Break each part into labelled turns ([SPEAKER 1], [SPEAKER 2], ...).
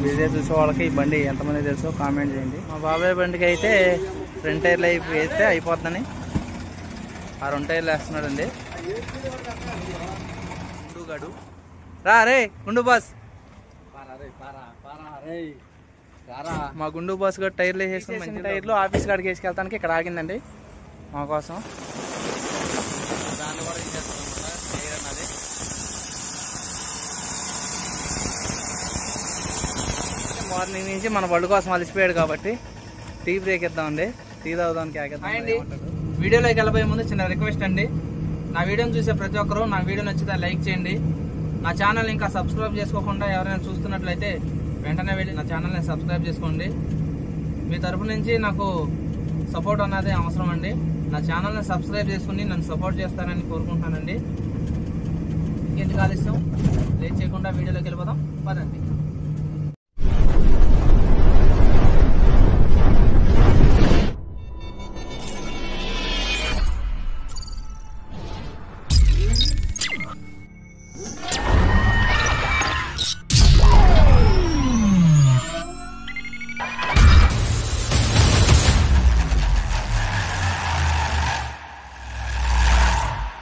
[SPEAKER 1] Video చూసే వాళ్ళకి ఈ బండి ఎంతమంది తెలుసో కామెంట్ చేయండి. మా బాబాయ్ బండికి అయితే ఫ్రంట్ టైర్లు వేస్తే అయిపోతుందని ఆ 2 టైర్లు వేస్తున్నాడండి. గుండుగాడు రా రే గుండు బాస్, మా గుండు బాస్ గారు టైర్లు వేసేసిన టైర్లు ఆఫీస్ కాడికి వేసుకెళ్తానికి ఇక్కడ ఆగిందండి మా కోసం. దాన్ని కూడా ఇచ్చేస్తాం అన్నమాట టైర్ అన్నది. మార్నింగ్ నుంచి మన బళ్ళు కోసం అలసిపోయాడు కాబట్టి టీ బ్రేక్ ఇద్దామండి, టీ తాగుదానికి ఆగేద్దామండి. వీడియోలోకి వెళ్ళబోయే ముందు చిన్న రిక్వెస్ట్ అండి, నా వీడియోని చూసే ప్రతి ఒక్కరూ నా వీడియో నచ్చితే లైక్ చేయండి. నా ఛానల్ ఇంకా సబ్స్క్రైబ్ చేసుకోకుండా ఎవరైనా చూస్తున్నట్లయితే వెంటనే వెళ్ళి నా ఛానల్ని సబ్స్క్రైబ్ చేసుకోండి. మీ తరపు నుంచి నాకు సపోర్ట్ అన్నది అవసరం అండి. నా ఛానల్ని సబ్స్క్రైబ్ చేసుకుని నన్ను సపోర్ట్ చేస్తారని కోరుకుంటున్నానండి. ఇంకెందుకు ఆలస్యం, లేట్ చేయకుండా వీడియోలోకి వెళ్ళిపోదాం పదండి.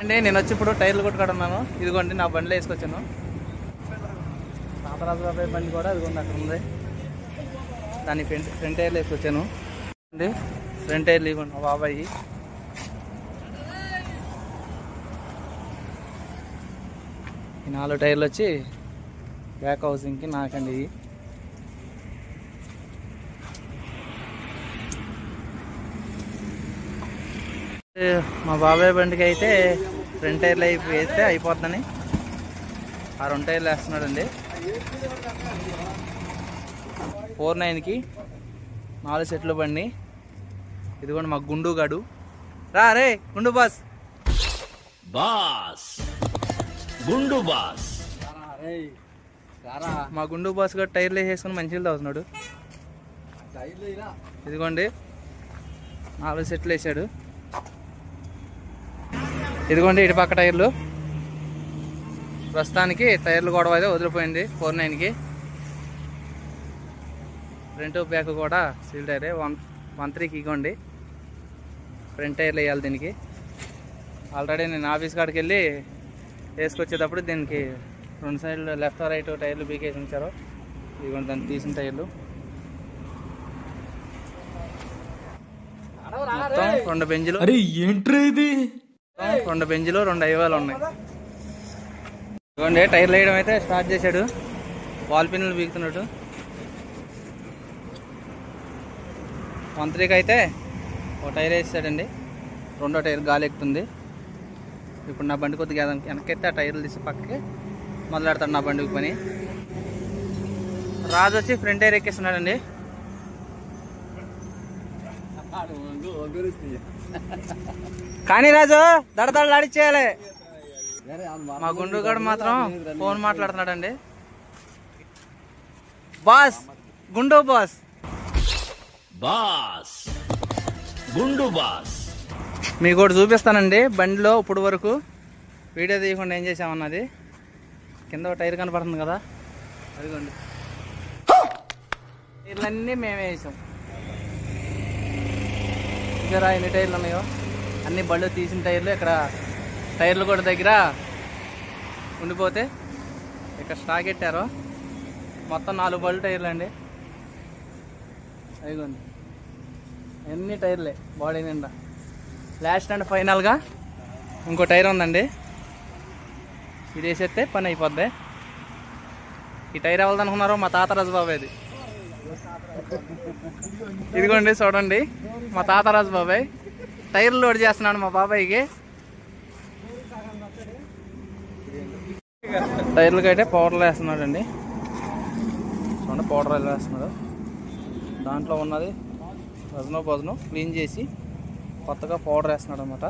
[SPEAKER 1] అండి నేను వచ్చి ఇప్పుడు టైర్లు కొట్టుకున్నాను. ఇదిగోండి నా బండిలో వేసుకొచ్చాను. పాతరాజు బాబాయ్ బండి కూడా ఇదిగోండి అక్కడ ఉంది, దాన్ని ఫ్రంట్ టైర్లు వేసుకొచ్చాను అండి. ఫ్రంట్ టైర్లు ఇవ్వండి మా బాబాయ్. ఈ 4 టైర్లు వచ్చి బ్యాక్ హౌసింగ్కి నాకండి. మా బాబాయ్ బండికి అయితే ఫ్రంట్ టైర్లు వేస్తే అయిపోతుందని ఆ 2 టైర్లు వేస్తున్నాడండి. 49కి 4 సెట్లు బండి. ఇదిగోండి మా గుండుగాడు, రా రే గుండు బాస్, గుండు బాస్. మా గుండు బాస్ గారు టైర్లు వేసుకుని మంచిగా తాగుతున్నాడు. ఇదిగోండి 4 సెట్లు వేసాడు. ఇదిగోండి ఇటు పక్క టైర్లు. ప్రస్తుతానికి టైర్లు గొడవ అయితే వదిలిపోయింది 49కి. ఫ్రంట్ బ్యాక్ కూడా సీల్ టైరే. 13కి ఇగోండి ఫ్రంట్ టైర్లు వేయాలి దీనికి. ఆల్రెడీ నేను ఆఫీస్ కాడికి వెళ్ళి వేసుకొచ్చేటప్పుడు దీనికి 2 సైడ్లు లెఫ్ట్ రైట్ టైర్లు బీకేసి ఉంచారు. ఇదిగోండి దాన్ని తీసిన టైర్లు. మొత్తం 2 బెంజులు, 2 బెంజులు 2 ఐవాలు ఉన్నాయి. ఇదిగోండి టైర్లు వేయడం అయితే స్టార్ట్ చేశాడు. వాల్ పిన్నులు బీగుతున్నాడు. 13కి అయితే 1 టైర్ వేసాడండి, 2వ టైర్ గాలి ఎక్కుతుంది. ఇప్పుడు నా బండి కొద్దిగా వెనకైతే ఆ టైర్లు తీసి పక్కకి మొదలెడతాడు నా బండికి పని. రాజు వచ్చి ఫ్రంట్ టైర్ ఎక్కిస్తున్నాడండి. కానీ రాజు దడదడలు ఆడిచ్చేయాలి. మా గుండుగాడు మాత్రం ఫోన్ మాట్లాడుతున్నాడండి. బాస్ గుండు బాస్, గుండు బాస్ మీకు ఒకటి చూపిస్తానండి. బండిలో ఇప్పుడు వరకు వీడియో తీయకుండా ఏం చేసామన్నది. కింద ఒక టైర్ కనపడుతుంది కదా, అదిగోండి టైర్లన్నీ మేమే వేసాం. ఇక్కడ ఎన్ని టైర్లు ఉన్నాయో అన్ని బళ్ళు తీసిన టైర్లు. ఇక్కడ టైర్లు కూడా దగ్గర ఉండిపోతే ఇక్కడ స్టాక్ పెట్టారు. మొత్తం 4 బళ్ళు టైర్లు అండి. అదిగోండి ఎన్ని టైర్లే బాడీ నిండా. లాస్ట్ అండ్ ఫైనల్గా ఇంకో టైర్ ఉందండి, ఇది వేసేస్తే పని అయిపోద్ది. ఈ టైర్ అవ్వదనుకున్నారో మా తాతరాజు బాబాయ్ది. ఇదిగోండి చూడండి మా తాతరాజు బాబాయ్ టైర్లు లోడ్ చేస్తున్నాడు మా బాబాయ్కి. టైర్లకి అయితే పౌడర్లు వేస్తున్నాడు అండి. చూడండి పౌడర్ వేస్తున్నాడు. దాంట్లో ఉన్నది వజను క్లీన్ చేసి కొత్తగా పౌడర్ వేస్తున్నాడు అన్నమాట.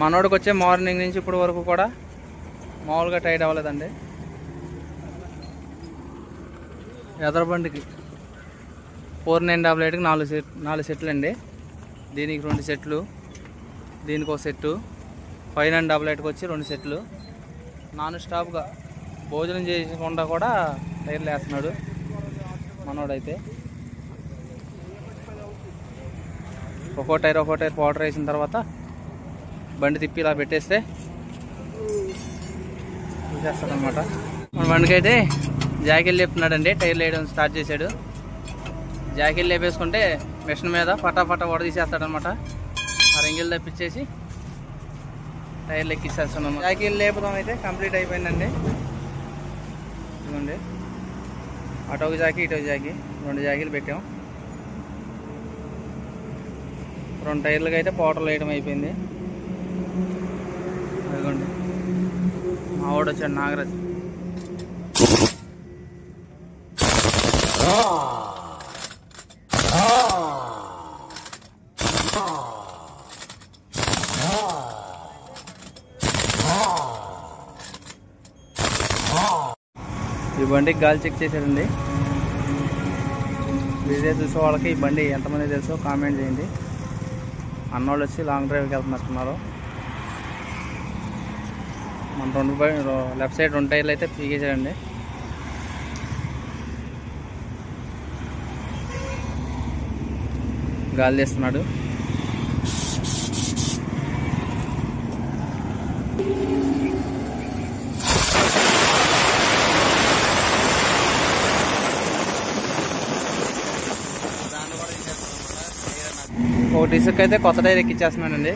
[SPEAKER 1] మనోడికి వచ్చే మార్నింగ్ నుంచి ఇప్పటి వరకు కూడా మామూలుగా టైట్ అవ్వలేదండి. ఎదర బండికి 4988కి 4 సెట్లు అండి. దీనికి 2 సెట్లు, దీనికి ఒక సెట్టు, పైన డబుల్ ఎయిట్కి వచ్చి 2 సెట్లు. నాన్ స్టాప్గా భోజనం చేయకుండా కూడా టైర్లు వేస్తున్నాడు మనోడైతే. ఒక్కో టైర్ పౌడర్ వేసిన తర్వాత బండి తిప్పి ఇలా పెట్టేస్తే చేస్తాడు అనమాట. మన బండికి అయితే జాకెట్ లేపుతున్నాడండి. టైర్లు వేయడం స్టార్ట్ చేశాడు. జాకెట్ లేపేసుకుంటే మిషన్ మీద ఫటాఫటా తీసేస్తాడనమాట. ఆ రింగిల్ తప్పించేసి టైర్లు ఎక్కిచ్చేస్తున్నాము. జాకెట్ లేపడం అయితే కంప్లీట్ అయిపోయిందండి. ఇదిగోండి, అటొక జాకి ఇటొక జాకి 2 జాకీలు పెట్టాం. 2 టైర్లకి అయితే పౌడర్లు వేయడం అయిపోయింది. అదిగోండి, మా వాడు వచ్చాడు నాగరాజ్. ఈ బండికి గాలి చెక్ చేశాడండి. వీడియో చూసే వాళ్ళకి ఈ బండి ఎంతమంది తెలుసో కామెంట్ చేయండి. అన్నోళ్ళు వచ్చి లాంగ్ డ్రైవ్కి వెళ్తున్నట్టున్నారు. మన లెఫ్ట్ సైడ్ 2 టైర్లు అయితే పీకేసాడండి. గాలి తీస్తున్నాడు. ఒక డిస్క్ అయితే కొత్త టైర్ ఎక్కిచ్చేస్తున్నానండి.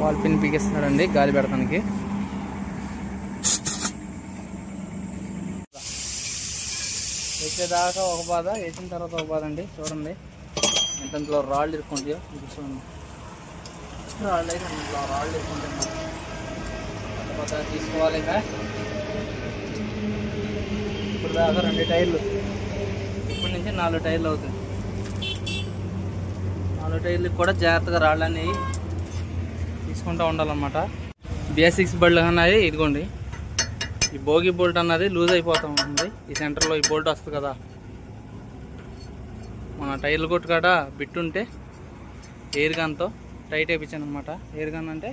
[SPEAKER 1] వాల్ పిన్ పీకిస్తున్నాడండి గాలి పెడతానికి. వేసేదాకా ఒక బాధ, వేసిన తర్వాత ఒక బాధ అండి. చూడండి ఎంతలో రాళ్ళు ఇరుక్కుంటాయో చూడండి. రాళ్ళు అయితే రాళ్ళు ఇరుక్కుంటాయి. తర్వాత తీసుకోవాలి. ఇప్పుడు దాకా 2 టైర్లు, ఇప్పటి నుంచి 4 టైర్లు అవుతాయి. 4 టైర్లకు కూడా జాగ్రత్తగా రాళ్ళని తీసుకుంటూ ఉండాలన్నమాట. BS6 బళ్ళు అన్నది ఇదిగోండి, ఈ బోగి బోల్ట్ అన్నది లూజ్ అయిపోతూ ఉంటుంది. ఈ సెంటర్లో ఈ బోల్ట్ వస్తుంది కదా, మన టైర్లు కొట్టు కాడ బిట్టు ఉంటే ఎయిర్ గన్తో టైట్ వేయించాను అనమాట. ఎయిర్ గన్ అంటే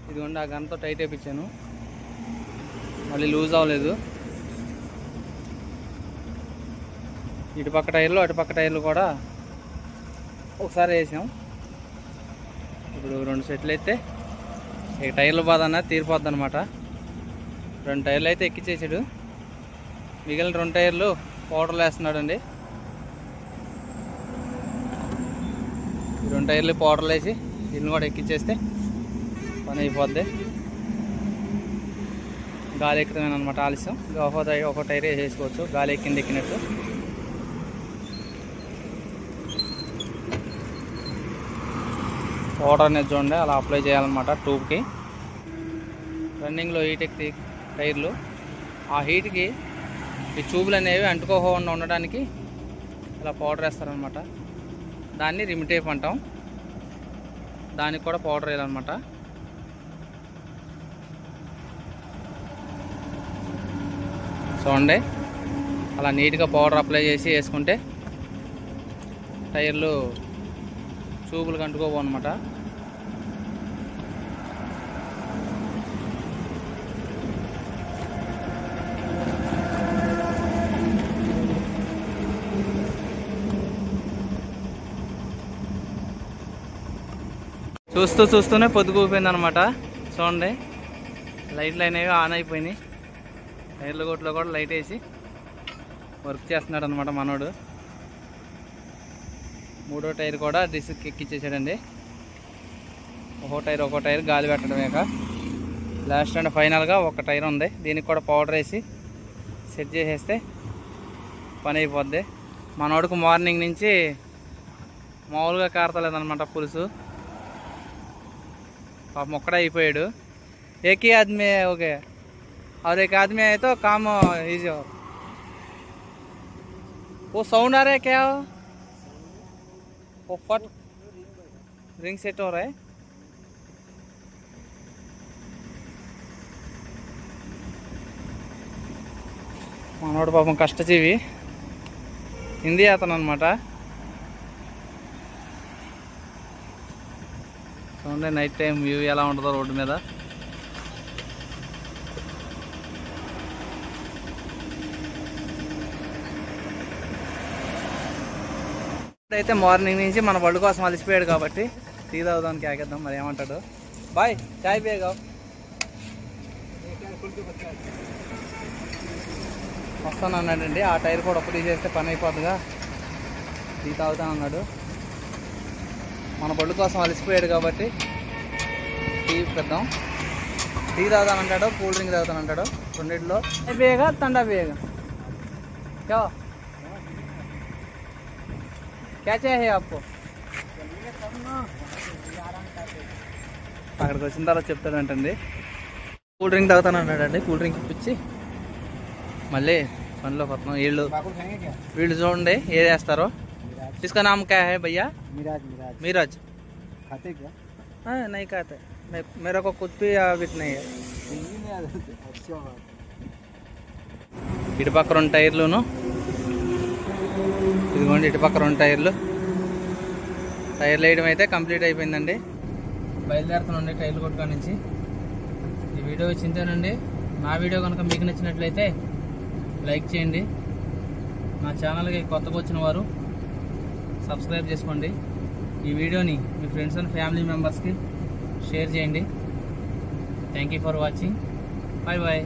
[SPEAKER 1] ఇదిగోండి, ఆ గన్తో టైట్ వేయించాను. మళ్ళీ లూజ్ అవ్వలేదు. ఇటుపక్క టైర్లు అటుపక్క టైర్లు కూడా ఒకసారి వేసాం. ఇప్పుడు 2 సెట్లు అయితే ఇక టైర్ల బాధ అన్నది తీరిపోద్ది అనమాట. 2 టైర్లు అయితే ఎక్కిచ్చేసాడు. మిగిలిన 2 టైర్లు పౌడర్లు వేస్తున్నాడు అండి. 2 టైర్లు పౌడర్లు వేసి ఇల్లు కూడా ఎక్కిచ్చేస్తే పని అయిపోద్ది. గాలి ఎక్కుతామని అనమాట ఆలస్యం. ఒక టైర్ వేసేసుకోవచ్చు గాలి ఎక్కినట్టు. పౌడర్ అనేది చూడండి అలా అప్లై చేయాలన్నమాట ట్యూబ్కి. రన్నింగ్లో హీట్ ఎక్కి టైర్లు, ఆ హీట్కి ఈ ట్యూబ్లు అనేవి అంటుకోకుండా ఉండడానికి ఇలా పౌడర్ వేస్తారనమాట. దాన్ని రిమ్ టేప్ అంటాం. దానికి కూడా పౌడర్ వేయాలన్నమాట. చూడండి అలా నీట్గా పౌడర్ అప్లై చేసి వేసుకుంటే టైర్లు ట్యూబులు అంటుకోవు అనమాట. చూస్తూనే పొద్దుపోయింది అనమాట. చూడండి లైట్లు అనేవి ఆన్ అయిపోయినాయి. టైర్ల కొట్లో కూడా లైట్ వేసి వర్క్ చేస్తున్నాడు అనమాట మనోడు. 3వ టైర్ కూడా డిస్క్ ఎక్కిచ్చేసాడండి. ఒక్కో టైర్ గాలి పెట్టడమేక లాస్ట్ అండ్ ఫైనల్గా ఒక టైర్ ఉంది. దీనికి కూడా పౌడర్ వేసి సెట్ చేసేస్తే పని అయిపోద్ది. మనోడికి మార్నింగ్ నుంచి మామూలుగా కారతలేదనమాట పులుసు. पाप ఒక్కడే అయిపోయాడు. एक ही आदमी हो गया और एक आदमी है तो काम इजी हो। वो साउंड आ रहा है क्या? वो फट रिंग सेट हो रहा है। మనోడు పాపం కష్టజీవి, హిందీ అతను అనమాట. చూడండి నైట్ టైం వ్యూ ఎలా ఉంటుందో రోడ్డు మీద. అయితే మార్నింగ్ నుంచి మన బళ్ళు కోసం అలసిపోయాడు కాబట్టి టీ తాగుదానికి ఆగేద్దాం, మరి ఏమంటాడు. బాయ్ చాయ్ బేగా వస్తాను అన్నాడండి. ఆ టైర్ కూడా ఒక్క తీసేస్తే పని అయిపోతుందిగా, టీ తాగుతాను అన్నాడు. మన బళ్ళు కోసం అలసిపోయాడు కాబట్టి టీ పెద్దాం. టీ తాగుతానంటాడు, కూల్ డ్రింక్ తాగుతానంటాడు. రెండిట్లో బేగా తండా బేగా క్యా क्या चाहिए आपको? అక్కడికి వచ్చిన తర్వాత చెప్తాడంటండి. కూల్ డ్రింక్ తాగుతాను అన్నాడండి. కూల్ డ్రింక్ ఇప్పించి మళ్ళీ పనిలోకి వస్తున్నాం. వీళ్ళు చూడండి ఏది వేస్తారో. इसका नाम क्या है भैया? मिराज. खाते क्या? हाँ नहीं खाते, मेरा को कुछ भी हैबिट नहीं है. ఇటు పక్క 2 టైర్లును, ఇదిగోండి ఇటు పక్క 2 టైర్లు. టైర్లు వేయడం అయితే కంప్లీట్ అయిపోయిందండి. బయలుదేరుతానండి టైర్లు కొట్టుకా నుంచి. ఈ వీడియో చింతేనండి. నా వీడియో కనుక మీకు నచ్చినట్లయితే లైక్ చేయండి. నా ఛానల్కి కొత్తగా వచ్చిన వారు సబ్స్క్రైబ్ చేసుకోండి. ఈ వీడియోని మీ ఫ్రెండ్స్ అండ్ ఫ్యామిలీ మెంబర్స్కి షేర్ చేయండి. Thank you for watching. Bye bye.